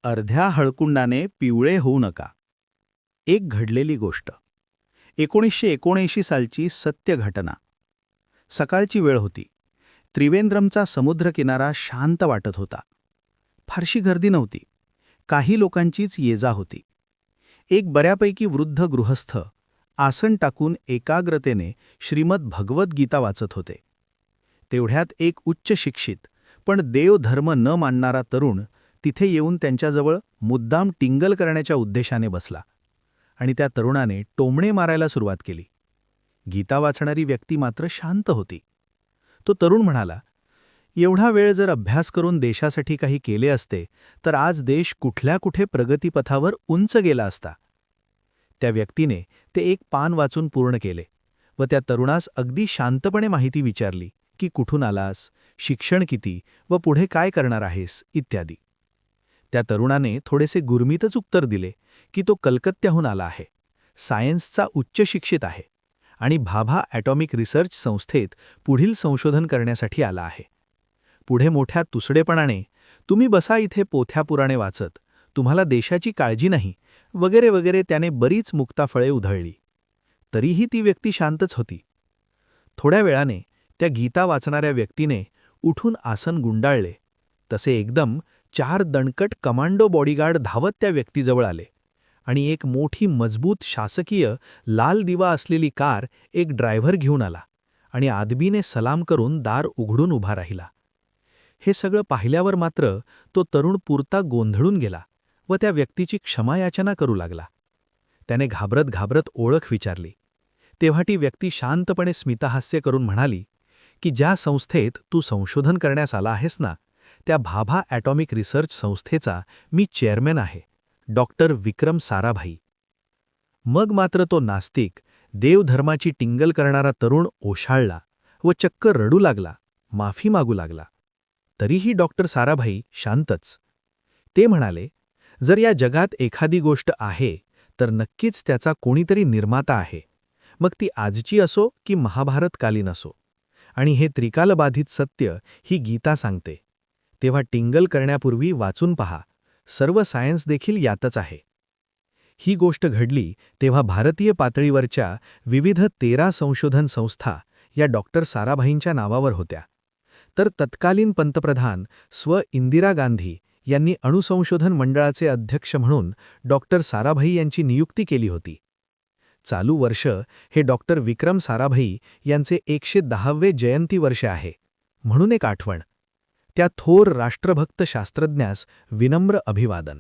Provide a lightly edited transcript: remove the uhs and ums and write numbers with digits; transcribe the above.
अर्ध्या हळकुंडाने पिवळे होऊ नका. एक घडलेली गोष्ट. 1979 सालची सत्य घटना. सकाळची वेळ होती. त्रिवेंद्रमचा समुद्रकिनारा शांत वाटत होता. फारशी गर्दी नव्हती. काही लोकांचीच ये-जा होती. एक बऱ्यापैकी वृद्ध गृहस्थ आसन टाकून एकाग्रतेने श्रीमद भगवद्गीता वाचत होते. तेवढ्यात एक उच्च शिक्षित पण देवधर्म न मानणारा तरुण तिथे येऊन त्यांच्याजवळ मुद्दाम टिंगल करण्याच्या उद्देशाने बसला आणि त्या तरुणाने टोमणे मारायला सुरुवात केली. गीता वाचणारी व्यक्ती मात्र शांत होती. तो तरुण म्हणाला, एवढा वेळ जर अभ्यास करून देशासाठी काही केले असते तर आज देश कुठल्या कुठे प्रगतीपथावर उंच गेला असता. त्या व्यक्तीने ते एक पान वाचून पूर्ण केले व त्या तरुणास अगदी शांतपणे माहिती विचारली की कुठून आलास, शिक्षण किती व पुढे काय करणार आहेस इत्यादी. त्या तरुणाने थोडेसे गुरमीतच उत्तर दिले की तो कलकत्त्याहून आला आहे, सायन्सचा उच्च शिक्षित आहे आणि भाभा ॲटॉमिक रिसर्च संस्थेत पुढील संशोधन करण्यासाठी आला आहे. पुढे मोठ्या तुसडेपणाने, तुम्ही बसा इथे पोथ्या पुराणे वाचत, तुम्हाला देशाची काळजी नाही, वगैरे वगैरे त्याने बरीच मुक्ताफळे उधळली. तरीही ती व्यक्ती शांतच होती. थोड्या वेळाने त्या गीता वाचणाऱ्या व्यक्तीने उठून आसन गुंडाळले तसे एकदम 4 दणकट कमांडो बॉडीगार्ड धावत त्या व्यक्तीजवळ आले आणि एक मोठी मजबूत शासकीय लाल दिवा असलेली कार एक ड्रायव्हर घेऊन आला आणि आदबीने सलाम करून दार उघडून उभा राहिला. हे सगळं पाहिल्यावर मात्र तो तरुण पुरता गोंधळून गेला व त्या व्यक्तीची क्षमायाचना करू लागला. त्याने घाबरत घाबरत ओळख विचारली. तेव्हा ती व्यक्ती शांतपणे स्मितहास्य करून म्हणाली की ज्या संस्थेत तू संशोधन करण्यास आला आहेस ना, त्या भाभा ॲटॉमिक रिसर्च संस्थेचा मी चेअरमॅन आहे, डॉक्टर विक्रम साराभाई. मग मात्र तो नास्तिक, देवधर्माची टिंगल करणारा तरुण ओशाळला व चक्क रडू लागला, माफी मागू लागला. तरीही डॉक्टर साराभाई शांतच. ते म्हणाले, जर या जगात एखादी गोष्ट आहे तर नक्कीच त्याचा कोणीतरी निर्माता आहे, मग ती आजची असो की महाभारतकालीन असो. आणि हे त्रिकालबाधित सत्य ही गीता सांगते. तेव्हा टिंगल करण्यापूर्वी वाचून पहा, सर्व सायन्स देखील यातच आहे. ही गोष्ट घडली तेव्हा भारतीय पातळीवरच्या विविध 13 संशोधन संस्था या डॉक्टर साराभाईंच्या नावावर होत्या. तर तत्कालीन पंतप्रधान इंदिरा गांधी यांनी अणुसंशोधन मंडळाचे अध्यक्ष म्हणून डॉक्टर साराभाई यांची नियुक्ती केली होती. चालू वर्ष हे डॉक्टर विक्रम साराभाई यांचे 110वे जयंती वर्ष आहे, म्हणून एक आठवण. त्या थोर राष्ट्रभक्त शास्त्रज्ञास विनम्र अभिवादन.